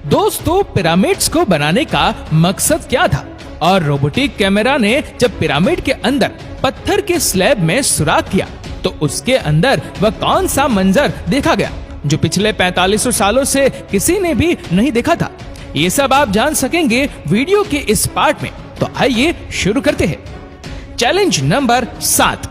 दोस्तों, पिरामिड्स को बनाने का मकसद क्या था और रोबोटिक कैमरा ने जब पिरामिड के अंदर पत्थर के स्लैब में सुराख किया तो उसके अंदर वह कौन सा मंजर देखा गया जो पिछले 4500 सालों से किसी ने भी नहीं देखा था। ये सब आप जान सकेंगे वीडियो के इस पार्ट में। तो आइए शुरू करते हैं। Challenge number 7,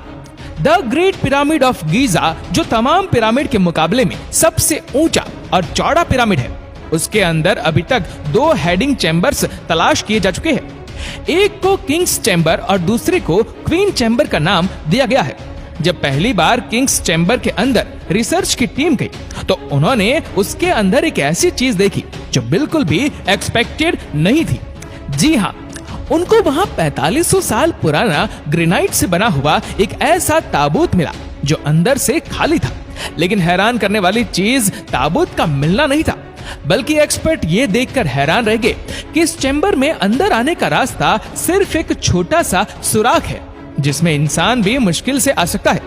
the great pyramid of Giza, जो तमाम पिरामिड के मुकाबले में सबसे ऊंचा और चौड़ा पिरामिड है, उसके अंदर अभी तक 2 हेडिंग चैम्बर्स तलाश किए जा चुके हैं। एक को किंग्स चैम्बर और दूसरे को क्वीन चैम्बर का नाम दिया गया है। जब पहली बार किंग्स चैम्बर के अंदर रिसर्च की टीम गई तो उन्होंने उसके अंदर एक ऐसी चीज देखी जो बिल्कुल भी एक्सपेक्टेड नहीं थी। जी हाँ, उनको वहां 4500 साल पुराना ग्रेनाइट से बना हुआ एक ऐसा ताबूत मिला जो अंदर से खाली था। लेकिन हैरान करने वाली चीज ताबूत का मिलना नहीं था, बल्कि एक्सपर्ट ये देखकर हैरान रह गए कि इस चैम्बर में अंदर आने का रास्ता सिर्फ एक छोटा सा सुराख है जिसमें इंसान भी मुश्किल से आ सकता है।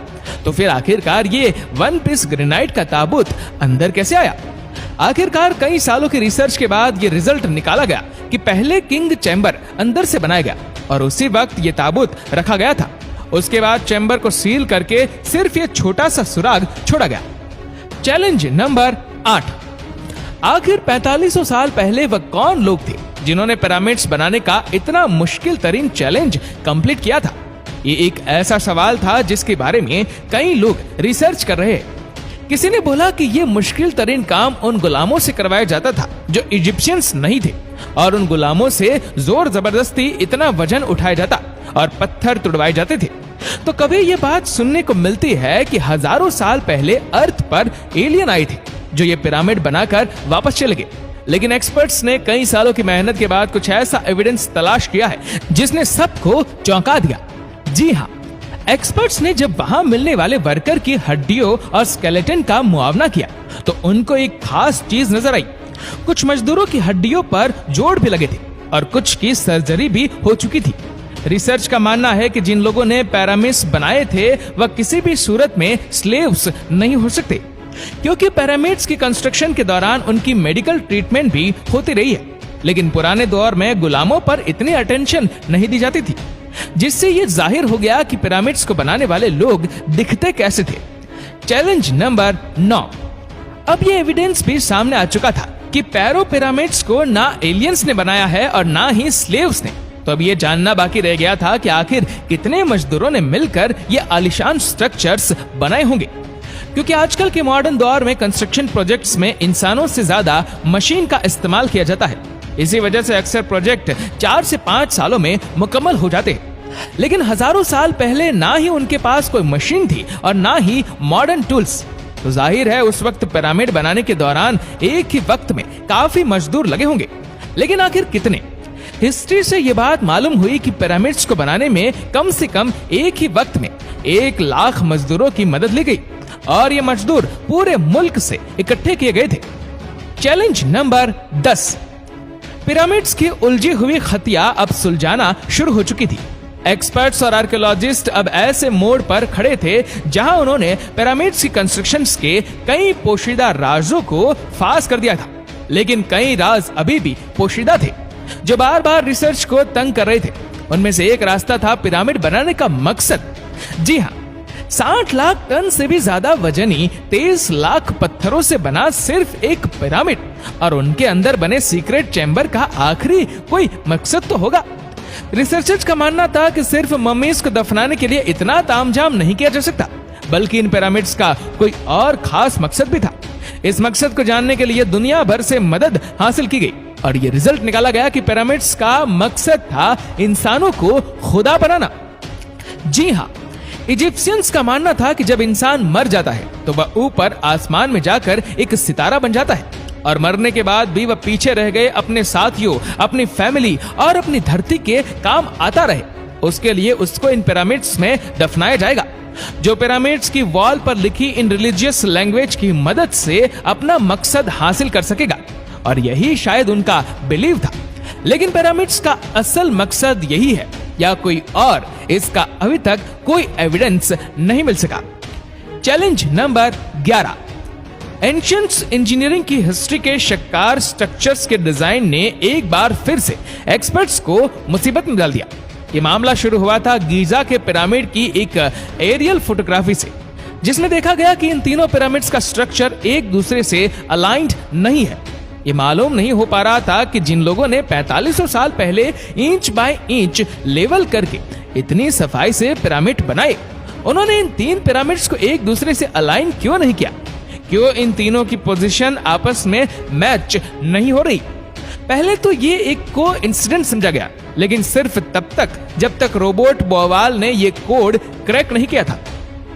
तो फिर आखिरकार ये 1 पीस ग्रेनाइट का ताबूत अंदर कैसे आया? आखिरकार कई सालों की रिसर्च के बाद ये रिजल्ट निकाला गया कि पहले किंग चैम्बर अंदर से बनाया गया और उसी वक्त ये ताबूत रखा गया था। उसके बाद चैम्बर को सील करके सिर्फ ये छोटा सा सुराग छोड़ा गया। चैलेंज नंबर 8, आखिर 4500 साल पहले वह कौन लोग थे जिन्होंने पिरामिड्स बनाने का इतना मुश्किल तरीन चैलेंज कंप्लीट किया था? ये एक ऐसा सवाल था जिसके बारे में कई लोग रिसर्च कर रहे हैं। किसी ने बोला कि ये मुश्किल तरीन काम उन गुलामों से करवाया जाता था जो इजिप्शियंस नहीं थे और उन गुलामों से जोर जबरदस्ती इतना वजन उठाया जाता और पत्थर तुड़वाए जाते थे। तो कभी ये बात सुनने को मिलती है कि हजारों साल पहले अर्थ पर एलियन आए थे जो ये पिरामिड बनाकर वापस चले गए। लेकिन एक्सपर्ट्स ने कई सालों की मेहनत के बाद कुछ ऐसा एविडेंस तलाश किया है जिसने सबको चौंका दिया। जी हाँ, एक्सपर्ट्स ने जब वहां मिलने वाले वर्कर की हड्डियों और स्केलेटन का मुआवना किया तो उनको एक खास चीज नजर आई। कुछ मजदूरों की हड्डियों पर जोड़ भी लगे थे और कुछ की सर्जरी भी हो चुकी थी। रिसर्च का मानना है कि जिन लोगों ने पिरामिड्स बनाए थे वह किसी भी सूरत में स्लेव्स नहीं हो सकते, क्योंकि पिरामिड्स की कंस्ट्रक्शन के दौरान उनकी मेडिकल ट्रीटमेंट भी होती रही है। लेकिन पुराने दौर में गुलामों पर इतनी अटेंशन नहीं दी जाती थी, जिससे ये जाहिर हो गया कि पिरामिड्स को बनाने वाले लोग दिखते कैसे थे। चैलेंज नंबर 9, अब ये एविडेंस भी सामने आ चुका था कि पैरो पिरामिड्स को ना एलियंस ने बनाया है और ना ही स्लेव्स ने। तो अब ये जानना बाकी रह गया था कि आखिर कितने मजदूरों ने मिलकर ये आलीशान स्ट्रक्चर्स बनाए होंगे, क्योंकि आजकल के मॉडर्न दौर में कंस्ट्रक्शन प्रोजेक्ट्स में इंसानों से ज्यादा मशीन का इस्तेमाल किया जाता है। इसी वजह से अक्सर प्रोजेक्ट 4 से 5 सालों में मुकम्मल हो जाते हैं। लेकिन हजारों साल पहले ना ही उनके पास कोई मशीन थी और ना ही मॉडर्न टूल्स। तो जाहिर है उस वक्त पिरामिड बनाने के दौरान एक ही वक्त में काफी मजदूर लगे होंगे। लेकिन आखिर कितने? हिस्ट्री से ये बात मालूम हुई कि पिरामिड्स को बनाने में कम से कम एक ही वक्त में 1 लाख मजदूरों की मदद ली गई और ये मजदूर पूरे मुल्क से इकट्ठे किए गए थे। चैलेंज नंबर 10, पिरामिड्स की उलझी हुई खतिया अब सुलझाना शुरू हो चुकी थी। एक्सपर्ट्स और आर्कियोलॉजिस्ट अब ऐसे मोड़ पर खड़े थे जहां उन्होंने पिरामिड्स की कंस्ट्रक्शन के कई पोशीदा राजों को फाश कर दिया था। लेकिन कई राज अभी भी पोशीदा थे जो बार बार रिसर्च को तंग कर रहे थे। उनमें से एक रास्ता था पिरामिड बनाने का मकसद। जी हाँ, 60 लाख टन से भी ज्यादा वजनी 23 लाख पत्थरों से बना सिर्फ एक पिरामिड और उनके अंदर बने सीक्रेट चैम्बर का आखिरी कोई मकसद तो होगा। रिसर्चर्स का मानना था कि सिर्फ मम्मीज को दफनाने के लिए इतना तामझाम नहीं किया जा सकता, बल्कि इन पिरामिड्स का कोई और खास मकसद भी था। इस मकसद को जानने के लिए दुनिया भर से मदद हासिल की गई और ये रिजल्ट निकाला गया कि पिरामिड्स का मकसद था इंसानों को खुदा बनाना। जी हाँ, इजिप्शियंस का मानना था कि जब इंसान मर जाता है तो वह ऊपर आसमान में जाकर एक सितारा बन जाता है और मरने के बाद भी वह पीछे रह गए अपने साथियों, अपनी फैमिली और अपनी धरती के काम आता रहे। उसके लिए उसको इन पिरामिड्स में दफनाया जाएगा, जो पिरामिड्स की वॉल पर लिखी इन रिलीजियस लैंग्वेज की मदद से अपना मकसद हासिल कर सकेगा। और यही शायद उनका बिलीव था। लेकिन पिरामिड्स का असल मकसद यही है या कोई और, इसका अभी तक कोई एविडेंस नहीं मिल सका। चैलेंज नंबर 11, एंशियंट्स इंजीनियरिंग की हिस्ट्री के शक्कार स्ट्रक्चर्स के डिजाइन ने एक बार फिर से एक्सपर्ट्स को मुसीबत में डाल दिया। ये मामला शुरू हुआ था गीजा के पिरामिड की एक एरियल फोटोग्राफी से, जिसमें देखा गया कि इन तीनों पिरामिड्स का स्ट्रक्चर एक दूसरे से अलाइंड नहीं है। ये मालूम नहीं हो पा रहा था कि जिन लोगों ने 4500 साल पहले इंच बाय इंच लेवल करके इतनी सफाई से पिरामिड बनाए, उन्होंने इन तीन पिरामिड्स को एक दूसरे से अलाइन क्यों नहीं किया? क्यों इन तीनों की पोजीशन आपस में मैच नहीं हो रही? पहले तो ये एक कोइंसिडेंस समझा गया, लेकिन सिर्फ तब तक जब तक रॉबर्ट बोवाल ने ये कोड क्रैक नहीं किया था।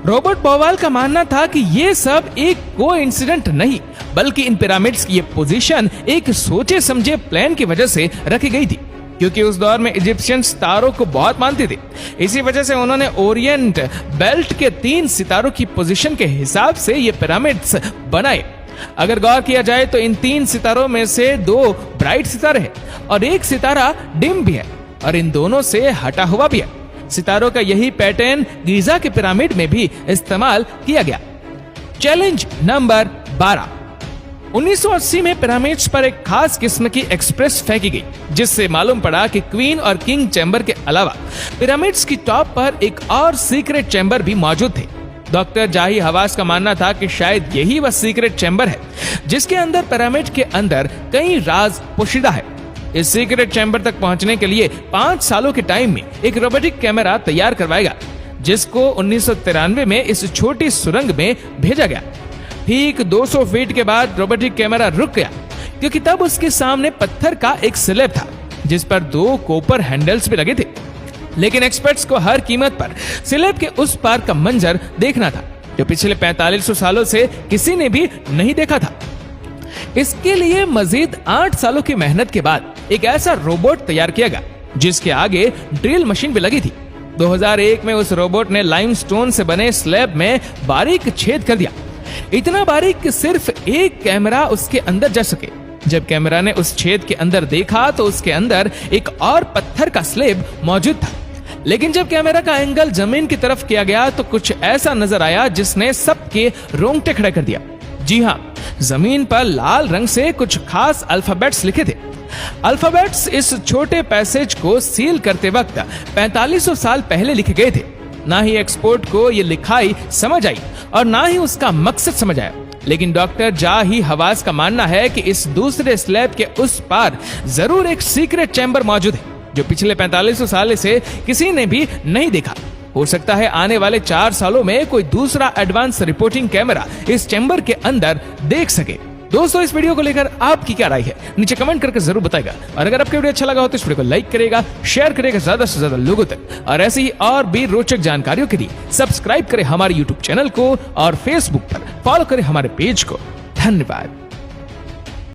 रॉबर्ट बोवाल का मानना था कि ये सब एक कोइंसिडेंट नहीं, बल्कि इन पिरामिड्स की ये पोजीशन एक सोचे समझे प्लान की वजह से रखी गई थी, क्योंकि उस दौर में इजिप्शियंस तारों को बहुत मानते थे। इसी वजह से उन्होंने ओरिएंट बेल्ट के 3 सितारों की पोजीशन के हिसाब से ये पिरामिड्स बनाए। अगर गौर किया जाए तो इन 3 सितारों में से 2 ब्राइट सितारे हैं और एक सितारा डिम भी है, और इन दोनों से हटा हुआ भी है। सितारों का यही पैटर्न गीजा के पिरामिड में भी इस्तेमाल किया गया। Challenge number 12। 1980 में पिरामिड्स पर एक खास किस्म की एक्सप्रेस फेंकी गई, जिससे मालूम पड़ा कि क्वीन और किंग चैम्बर के अलावा पिरामिड्स की टॉप पर एक और सीक्रेट चैम्बर भी मौजूद थे। डॉक्टर जाही हवास का मानना था कि शायद यही वह सीक्रेट चैम्बर है जिसके अंदर पिरामिड के अंदर कई राज पोशीदा है। इस सीक्रेट चैम्बर तक पहुंचने के लिए 5 सालों के टाइम में एक रोबोटिक कैमरा तैयार करवाएगा, जिसको 1993 में इस छोटी सुरंग में भेजा गया। ठीक 200 फीट के बाद रोबोटिक कैमरा रुक गया, क्योंकि तब उसके सामने पत्थर का एक स्लैब था जिस पर 2 कॉपर हैंडल्स भी लगे थे। लेकिन एक्सपर्ट्स को हर कीमत पर स्लैब के उस पार का मंजर देखना था, जो पिछले 4500 सालों से किसी ने भी नहीं देखा था। इसके लिए मजीद 8 सालों की मेहनत के बाद एक ऐसा रोबोट तैयार किया गया जिसके आगे ड्रिल मशीन भी लगी थी। 2001 में उस रोबोट ने लाइमस्टोन से बने स्लैब में बारीक छेद कर दिया, इतना बारीक कि सिर्फ एक कैमरा उसके अंदर जा सके। जब कैमरा ने उस छेद के अंदर देखा तो उसके अंदर एक और पत्थर का स्लैब मौजूद था। लेकिन जब कैमरा का एंगल जमीन की तरफ किया गया तो कुछ ऐसा नजर आया जिसने सबके रोंगटे खड़े कर दिया। जी हाँ, जमीन पर लाल रंग से कुछ खास अल्फाबेट्स लिखे थे। अल्फाबेट्स इस छोटे पैसेज को सील करते वक्त 4500 साल पहले लिखे गए थे। ना ही एक्सपर्ट को ये लिखाई समझ आई और ना ही उसका मकसद समझ आया। लेकिन डॉक्टर जाही हवास का मानना है कि इस दूसरे स्लैब के उस पार जरूर एक सीक्रेट चैम्बर मौजूद है, जो पिछले 4500 साल से किसी ने भी नहीं देखा। हो सकता है आने वाले 4 सालों में कोई दूसरा एडवांस रिपोर्टिंग कैमरा इस चैम्बर के अंदर देख सके। दोस्तों, इस वीडियो को लेकर आपकी क्या राय है नीचे कमेंट करके जरूर बताएगा, और अगर आपको वीडियो अच्छा लगा हो तो इस वीडियो को लाइक करेगा, शेयर करेगा ज्यादा से ज्यादा लोगों तक, और ऐसे ही और भी रोचक जानकारियों के लिए सब्सक्राइब करें हमारे यूट्यूब चैनल को और फेसबुक पर फॉलो करें हमारे पेज को। धन्यवाद।